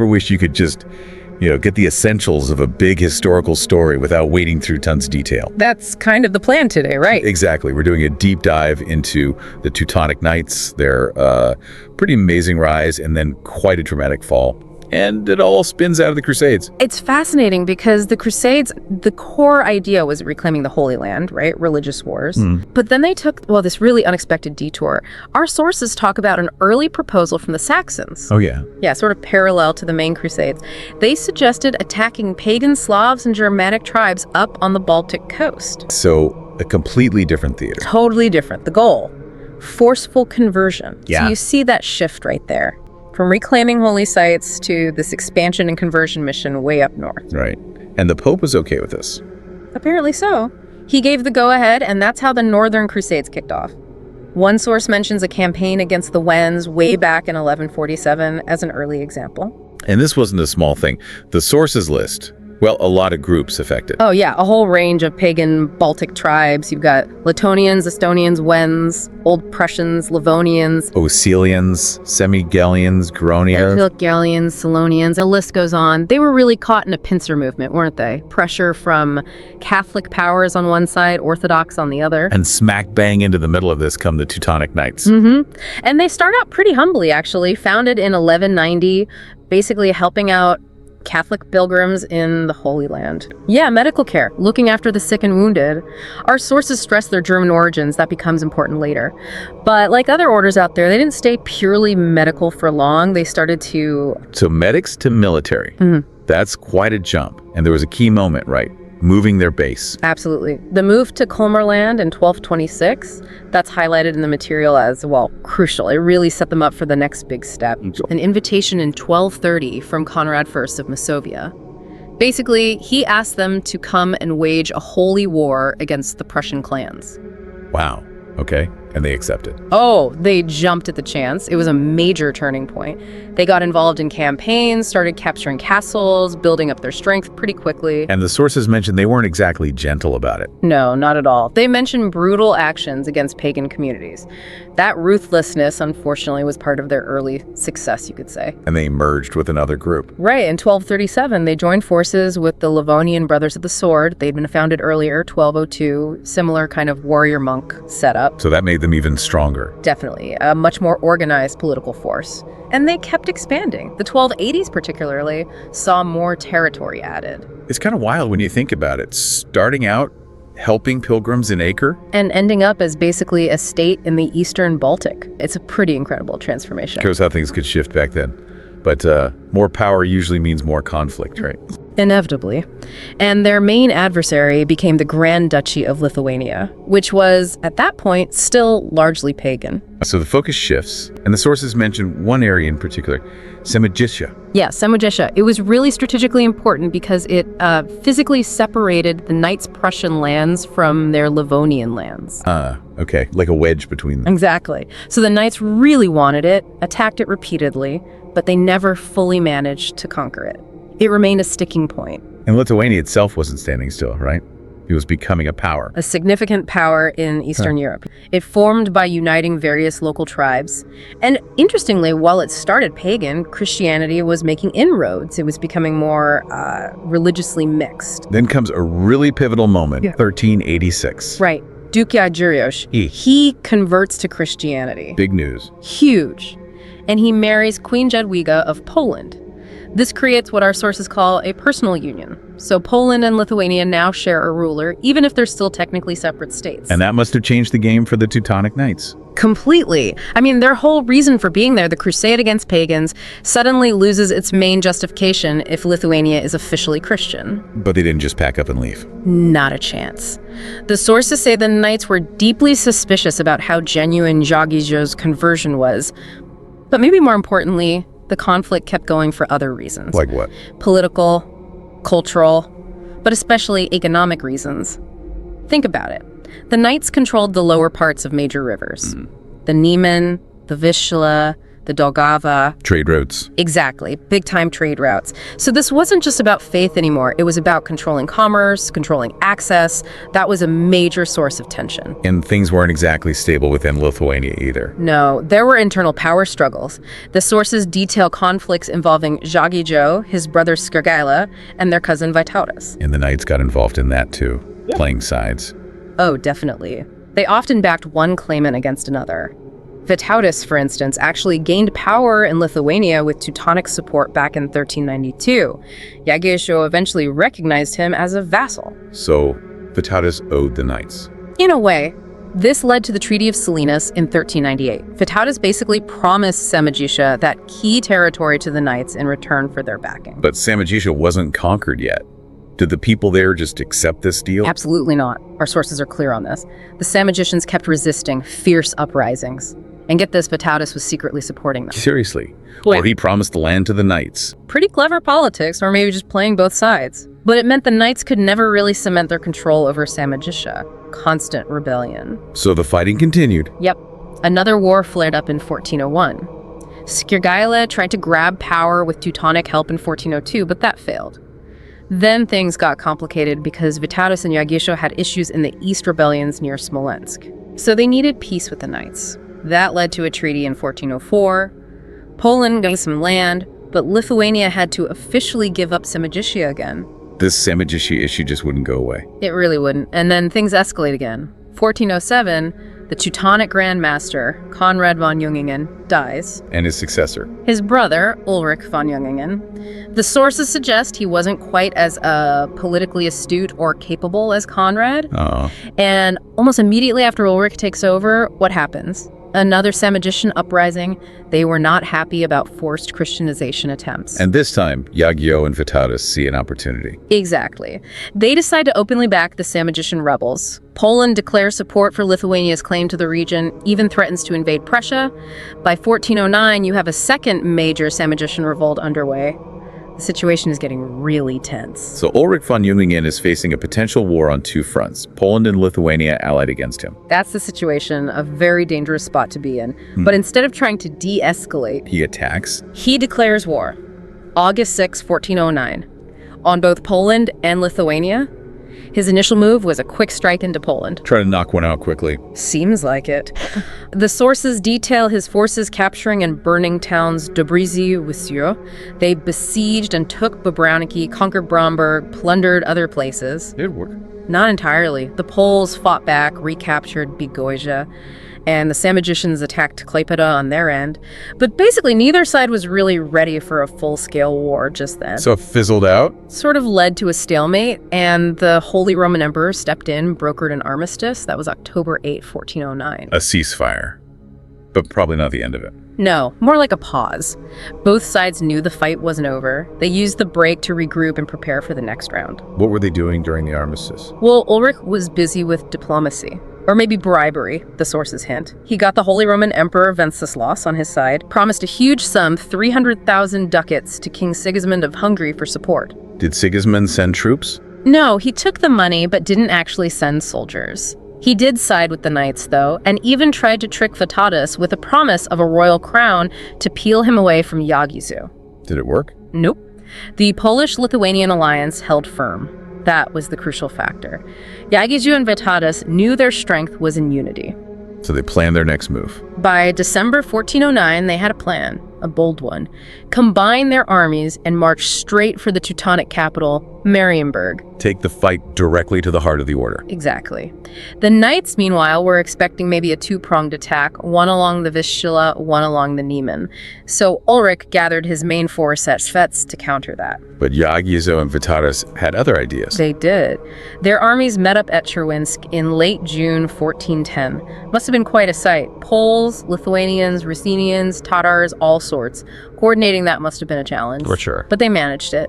ever wish you could just, get the essentials of a big historical story without wading through tons of detail? That's kind of the plan today, right? Exactly. We're doing a deep dive into the Teutonic Knights, their pretty amazing rise, and then quite a dramatic fall. And it all spins out of the Crusades. It's fascinating because the Crusades, the core idea was reclaiming the Holy Land, right? Religious wars. But then they took, this really unexpected detour. Our sources talk about an early proposal from the Saxons. Oh, yeah. Yeah, sort of parallel to the main Crusades. They suggested attacking pagan Slavs and Germanic tribes up on the Baltic coast. So a completely different theater. Totally different. The goal, forceful conversion. Yeah. So you see that shift right there. From reclaiming holy sites to this expansion and conversion mission way up north. Right. And the Pope was okay with this. Apparently so. He gave the go-ahead, and that's how the Northern Crusades kicked off. One source mentions a campaign against the Wends way back in 1147 as an early example. And this wasn't a small thing. The sources list, a lot of groups affected. Oh yeah, a whole range of pagan Baltic tribes. You've got Lettonians, Estonians, Wends, Old Prussians, Livonians, Oselians, Semi-Gallians, Groniers. Gallians, Salonians, the list goes on. They were really caught in a pincer movement, weren't they? Pressure from Catholic powers on one side, Orthodox on the other. And smack bang into the middle of this come the Teutonic Knights. And they start out pretty humbly, actually. Founded in 1190, basically helping out Catholic pilgrims in the Holy Land. Yeah, medical care, looking after the sick and wounded. Our sources stress their German origins. That becomes important later. But like other orders out there, they didn't stay purely medical for long. They started to... So medics to military. That's quite a jump. And there was a key moment, right? Moving their base. Absolutely. The move to Kulmerland in 1226, that's highlighted in the material as, crucial. It really set them up for the next big step. An invitation in 1230 from Conrad I of Masovia. Basically, he asked them to come and wage a holy war against the Prussian clans. Wow. Okay. And they accepted. Oh, they jumped at the chance. It was a major turning point. They got involved in campaigns, started capturing castles, building up their strength pretty quickly. And the sources mentioned they weren't exactly gentle about it. No, not at all. They mentioned brutal actions against pagan communities. That ruthlessness, unfortunately, was part of their early success, you could say. And they merged with another group. Right. In 1237, they joined forces with the Livonian Brothers of the Sword. They'd been founded earlier, 1202, similar kind of warrior monk setup. So that made them even stronger. Definitely. A much more organized political force. And they kept expanding. The 1280s particularly saw more territory added. It's kind of wild when you think about it. Starting out helping pilgrims in Acre. And ending up as basically a state in the Eastern Baltic. It's a pretty incredible transformation. Shows how things could shift back then. But more power usually means more conflict, right? Inevitably. And their main adversary became the Grand Duchy of Lithuania, which was, at that point, still largely pagan. So the focus shifts, and the sources mention one area in particular, Samogitia. Yeah, Samogitia. It was really strategically important because it physically separated the Knights' Prussian lands from their Livonian lands. Okay, like a wedge between them. Exactly. So the Knights really wanted it, attacked it repeatedly, but they never fully managed to conquer it. It remained a sticking point. And Lithuania itself wasn't standing still, right? It was becoming a power. A significant power in Eastern Europe. It formed by uniting various local tribes. And interestingly, while it started pagan, Christianity was making inroads. It was becoming more religiously mixed. Then comes a really pivotal moment, 1386. Right. Duke Jurios. He converts to Christianity. Big news. Huge. And he marries Queen Jadwiga of Poland. This creates what our sources call a personal union. So Poland and Lithuania now share a ruler, even if they're still technically separate states. And that must have changed the game for the Teutonic Knights. Completely. I mean, their whole reason for being there, the crusade against pagans, suddenly loses its main justification if Lithuania is officially Christian. But they didn't just pack up and leave. Not a chance. The sources say the Knights were deeply suspicious about how genuine Jagiełł's conversion was. But maybe more importantly, the conflict kept going for other reasons. Like what? Political, cultural, but especially economic reasons. Think about it. The Knights controlled the lower parts of major rivers. The Niemen, the Vistula, the Daugava. Trade routes. Exactly, big-time trade routes. So this wasn't just about faith anymore. It was about controlling commerce, controlling access. That was a major source of tension. And things weren't exactly stable within Lithuania either. No, there were internal power struggles. The sources detail conflicts involving Żagijo, his brother Skirgaila, and their cousin Vytautas. And the Knights got involved in that too, playing sides. Oh, definitely. They often backed one claimant against another. Vytautas, for instance, actually gained power in Lithuania with Teutonic support back in 1392. Jagiello eventually recognized him as a vassal. So, Vytautas owed the Knights. In a way, this led to the Treaty of Salinas in 1398. Vytautas basically promised Samojisza that key territory to the Knights in return for their backing. But Samojisza wasn't conquered yet. Did the people there just accept this deal? Absolutely not. Our sources are clear on this. The Samojicians kept resisting fierce uprisings. And get this, Vytautas was secretly supporting them. Seriously? Well, Or he promised the land to the Knights. Pretty clever politics, or maybe just playing both sides. But it meant the Knights could never really cement their control over Samojisza. Constant rebellion. So the fighting continued. Yep. Another war flared up in 1401. Skirgaila tried to grab power with Teutonic help in 1402, but that failed. Then things got complicated because Vytautas and Jagiello had issues in the East rebellions near Smolensk. So they needed peace with the Knights. That led to a treaty in 1404. Poland got some land, but Lithuania had to officially give up Samojisza again. This Samojisza issue just wouldn't go away. It really wouldn't. And then things escalate again. 1407, the Teutonic Grand Master, Conrad von Jungingen, dies. And his successor. His brother, Ulrich von Jungingen. The sources suggest he wasn't quite as politically astute or capable as Conrad. And almost immediately after Ulrich takes over, what happens? Another Samojician uprising. They were not happy about forced Christianization attempts. And this time, Jagiello and Vytautas see an opportunity. Exactly. They decide to openly back the Samojician rebels. Poland declares support for Lithuania's claim to the region, even threatens to invade Prussia. By 1409, you have a second major Samojician revolt underway. The situation is getting really tense. So Ulrich von Jungingen is facing a potential war on two fronts, Poland and Lithuania allied against him. That's the situation, a very dangerous spot to be in. But instead of trying to de-escalate, He attacks. he declares war, August 6, 1409, on both Poland and Lithuania. His initial move was a quick strike into Poland. Try to knock one out quickly. Seems like it. The sources detail his forces capturing and burning towns Dobrzy, Wysyr. They besieged and took Bobrowniki, conquered Bromberg, plundered other places. It worked. Not entirely. The Poles fought back, recaptured Bydgoszcz, and the Samojicians attacked Klaipėda on their end. But basically, neither side was really ready for a full-scale war just then. So it fizzled out? Sort of led to a stalemate, and the Holy Roman Emperor stepped in, brokered an armistice. That was October 8, 1409. A ceasefire. But probably not the end of it. No, more like a pause. Both sides knew the fight wasn't over. They used the break to regroup and prepare for the next round. What were they doing during the armistice? Well, Ulrich was busy with diplomacy. Or maybe bribery, the sources hint. He got the Holy Roman Emperor Wenceslaus on his side, promised a huge sum, 300,000 ducats, to King Sigismund of Hungary for support. Did Sigismund send troops? No, he took the money but didn't actually send soldiers. He did side with the Knights, though, and even tried to trick Vytautas with a promise of a royal crown to peel him away from Jagiello. Did it work? Nope. The Polish-Lithuanian Alliance held firm. That was the crucial factor. Jagiello and Vytautas knew their strength was in unity. So they planned their next move. By December 1409, they had a plan, a bold one. Combine their armies and march straight for the Teutonic capital, Marienburg. Take the fight directly to the heart of the order. Exactly. The Knights, meanwhile, were expecting maybe a two-pronged attack, one along the Vistula, one along the Niemen. So Ulrich gathered his main force at Schwetz to counter that. But Jagiello and Vytautas had other ideas. They did. Their armies met up at Czerwinsk in late June 1410. Must have been quite a sight. Poles, Lithuanians, Ruthenians, Tatars, all sorts. Coordinating that must have been a challenge. For sure. But they managed it.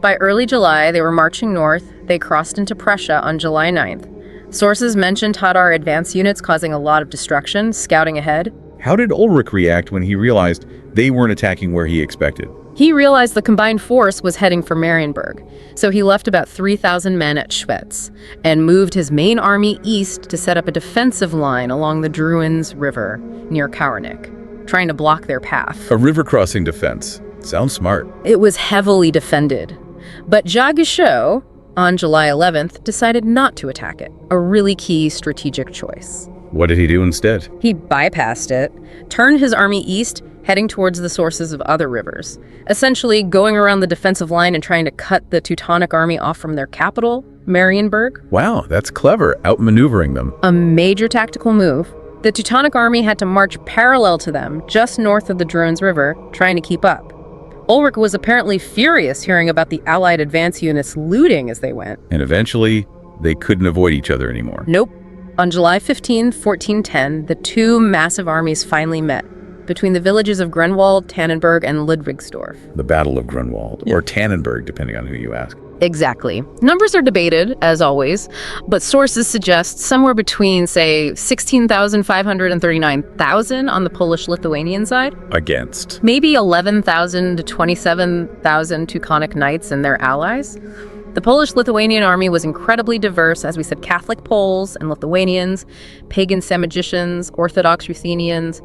By early July, they were marching north. They crossed into Prussia on July 9th. Sources mention Tatar advance units causing a lot of destruction, scouting ahead. How did Ulrich react when he realized they weren't attacking where he expected? He realized the combined force was heading for Marienburg, so he left about 3,000 men at Schwetz and moved his main army east to set up a defensive line along the Druins River near Kawernik. trying to block their path. A river crossing defense. Sounds smart. It was heavily defended. But Jagisho, on July 11th, decided not to attack it, a really key strategic choice. What did he do instead? He bypassed it, turned his army east, heading towards the sources of other rivers, essentially going around the defensive line and trying to cut the Teutonic army off from their capital, Marienburg. Wow, that's clever, outmaneuvering them. A major tactical move. The Teutonic army had to march parallel to them, just north of the Druins River, trying to keep up. Ulrich was apparently furious hearing about the Allied advance units looting as they went. And eventually, they couldn't avoid each other anymore. Nope. On July 15, 1410, the two massive armies finally met, between the villages of Grunwald, Tannenberg, and Ludwigsdorf. The Battle of Grunwald, or Tannenberg, depending on who you ask. Exactly. Numbers are debated, as always, but sources suggest somewhere between, say, 16,500 and 39,000 on the Polish-Lithuanian side. Against. Maybe 11,000 to 27,000 Teutonic Knights and their allies. The Polish-Lithuanian army was incredibly diverse, as we said, Catholic Poles and Lithuanians, pagan Samogitians, Orthodox Ruthenians,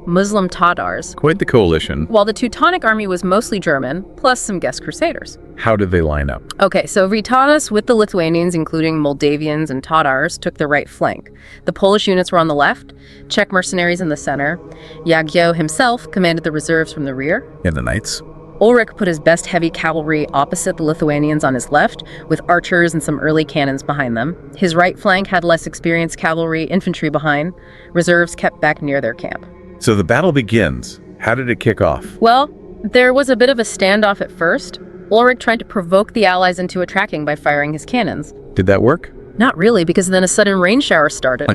Muslim Tatars. Quite the coalition. While the Teutonic army was mostly German, plus some guest crusaders. How did they line up? Okay, so Vytautas with the Lithuanians, including Moldavians and Tatars, took the right flank. The Polish units were on the left, Czech mercenaries in the center. Jagiełło himself commanded the reserves from the rear. And the knights? Ulrich put his best heavy cavalry opposite the Lithuanians on his left, with archers and some early cannons behind them. His right flank had less experienced cavalry infantry behind, reserves kept back near their camp. So the battle begins. How did it kick off? Well, there was a bit of a standoff at first. Ulrich tried to provoke the Allies into attacking by firing his cannons. Did that work? Not really, because then a sudden rain shower started.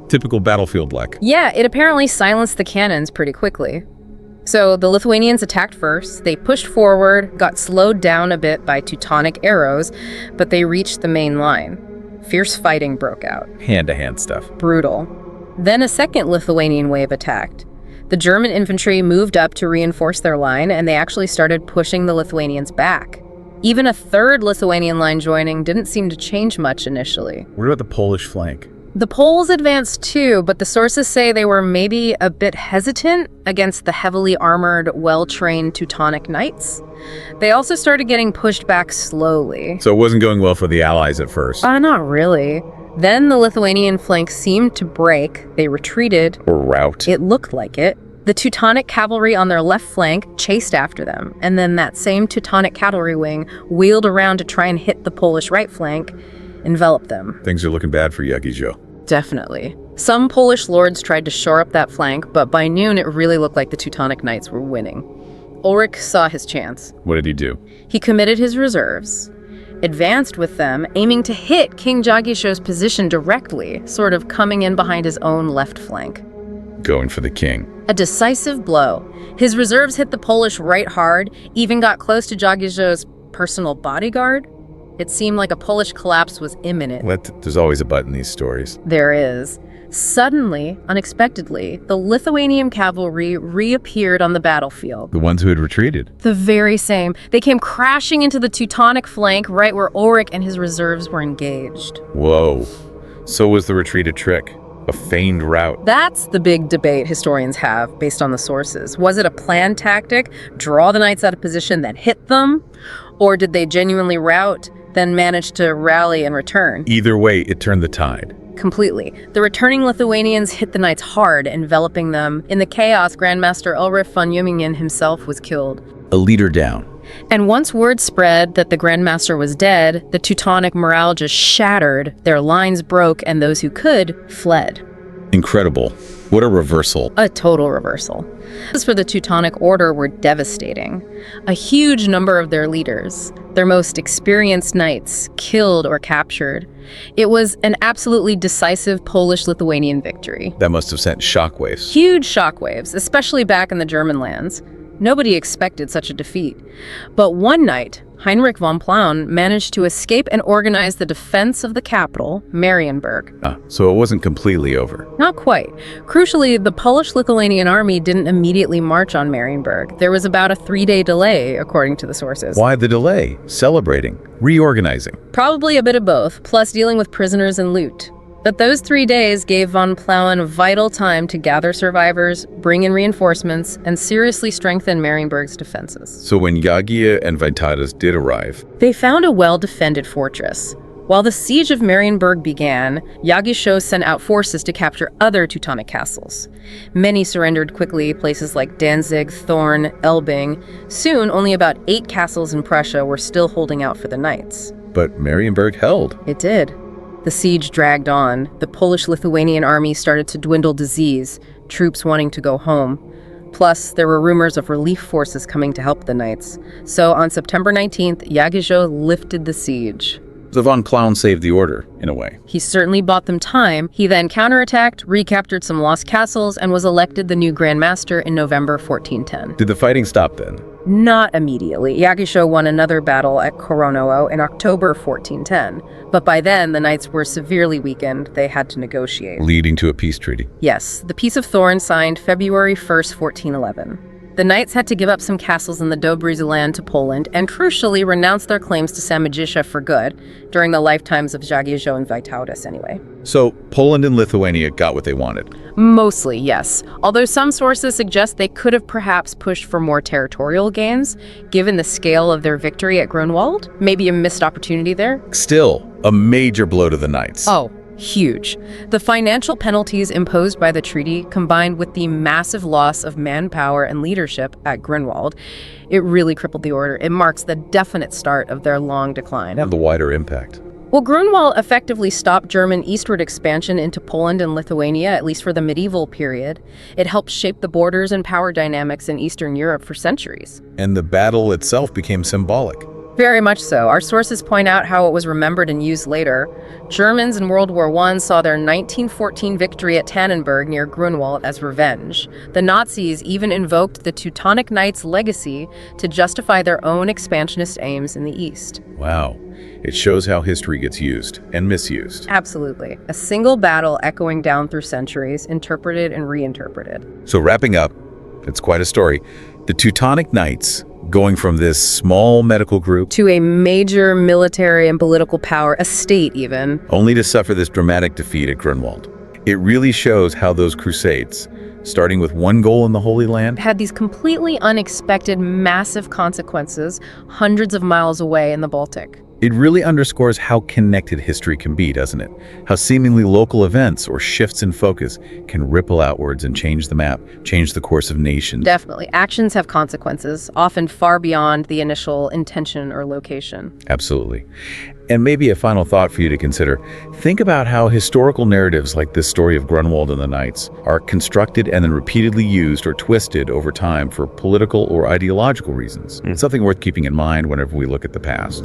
Typical battlefield like. Yeah, it apparently silenced the cannons pretty quickly. So the Lithuanians attacked first, they pushed forward, got slowed down a bit by Teutonic arrows, but they reached the main line. Fierce fighting broke out. Hand-to-hand stuff. Brutal. Then a second Lithuanian wave attacked. The German infantry moved up to reinforce their line, and they actually started pushing the Lithuanians back. Even a third Lithuanian line joining didn't seem to change much initially. What about the Polish flank? The Poles advanced too, but the sources say they were maybe a bit hesitant against the heavily armored, well-trained Teutonic Knights. They also started getting pushed back slowly. So it wasn't going well for the Allies at first. Not really. Then the Lithuanian flank seemed to break. They retreated. Or rout. It looked like it. The Teutonic cavalry on their left flank chased after them, and then that same Teutonic cavalry wing wheeled around to try and hit the Polish right flank, envelop them. Things are looking bad for Jagiszo. Definitely. Some Polish lords tried to shore up that flank, but by noon it really looked like the Teutonic Knights were winning. Ulrich saw his chance. What did he do? He committed his reserves, advanced with them, aiming to hit King Jagiszo's position directly, sort of coming in behind his own left flank. Going for the king. A decisive blow. His reserves hit the Polish right hard, even got close to Jagiszo's personal bodyguard. It seemed like a Polish collapse was imminent. There's always a but in these stories. There is. Suddenly, unexpectedly, the Lithuanian cavalry reappeared on the battlefield. The ones who had retreated. The very same. They came crashing into the Teutonic flank right where Ulrich and his reserves were engaged. Whoa. So was the retreat a trick? A feigned rout? That's the big debate historians have based on the sources. Was it a planned tactic, draw the knights out of position, then hit them? Or did they genuinely rout, then manage to rally and return? Either way, it turned the tide. Completely. The returning Lithuanians hit the knights hard, enveloping them. In the chaos, Grandmaster Ulrich von Jummingen himself was killed. A leader down. And once word spread that the Grandmaster was dead, the Teutonic morale just shattered, their lines broke, and those who could fled. Incredible. What a reversal. A total reversal. As for the Teutonic Order were devastating. A huge number of their leaders, their most experienced knights, killed or captured. It was an absolutely decisive Polish-Lithuanian victory. That must have sent shockwaves. Huge shockwaves, especially back in the German lands. Nobody expected such a defeat. But one night, Heinrich von Plauen managed to escape and organize the defense of the capital, Marienburg. So it wasn't completely over. Not quite. Crucially, the Polish-Lithuanian army didn't immediately march on Marienburg. There was about a 3-day delay, according to the sources. Why the delay? Celebrating? Reorganizing? Probably a bit of both, plus dealing with prisoners and loot. But those 3 days gave von Plauen vital time to gather survivors, bring in reinforcements, and seriously strengthen Marienburg's defenses. So when Yagia and Vaitadas did arrive, They found a well-defended fortress. While the siege of Marienburg began, Yagisho sent out forces to capture other Teutonic castles. Many surrendered quickly, places like Danzig, Thorn, Elbing. Soon, only about 8 castles in Prussia were still holding out for the knights. but Marienburg held. It did. The siege dragged on. The Polish-Lithuanian army started to dwindle disease, troops wanting to go home. Plus, there were rumors of relief forces coming to help the knights. So on September 19th, Yagisho lifted the siege. So von Plauen saved the order, in a way. He certainly bought them time. He then counterattacked, recaptured some lost castles, and was elected the new Grand Master in November 1410. Did the fighting stop then? Not immediately. Yagisho won another battle at Koronowo in October 1410. But by then, the knights were severely weakened. They had to negotiate. Leading to a peace treaty. Yes, the Peace of Thorn signed February 1st, 1411. The knights had to give up some castles in the Dobry's land to Poland and crucially renounce their claims to Samojisha for good, during the lifetimes of Jagiello and Vytautas anyway. So Poland and Lithuania got what they wanted. Mostly, yes. Although some sources suggest they could have perhaps pushed for more territorial gains, given the scale of their victory at Grunwald. Maybe a missed opportunity there. Still, a major blow to the knights. Oh, huge. The financial penalties imposed by the treaty, combined with the massive loss of manpower and leadership at Grunwald, it really crippled the order. It marks the definite start of their long decline. And the wider impact. Well, Grunwald effectively stopped German eastward expansion into Poland and Lithuania, at least for the medieval period. It helped shape the borders and power dynamics in Eastern Europe for centuries. And the battle itself became symbolic. Very much so. Our sources point out how it was remembered and used later. Germans in World War I saw their 1914 victory at Tannenberg near Grunwald as revenge. The Nazis even invoked the Teutonic Knights' legacy to justify their own expansionist aims in the East. Wow. It shows how history gets used and misused. Absolutely. A single battle echoing down through centuries, interpreted and reinterpreted. So wrapping up, it's quite a story. The Teutonic Knights, going from this small medical group to a major military and political power, a state even, only to suffer this dramatic defeat at Grunwald. It really shows how those crusades, starting with one goal in the Holy Land, had these completely unexpected, massive consequences hundreds of miles away in the Baltic. It really underscores how connected history can be, doesn't it? How seemingly local events or shifts in focus can ripple outwards and change the map, change the course of nations. Definitely. Actions have consequences, often far beyond the initial intention or location. Absolutely. And maybe a final thought for you to consider. Think about how historical narratives like this story of Grunwald and the Knights are constructed and then repeatedly used or twisted over time for political or ideological reasons. It's something worth keeping in mind whenever we look at the past.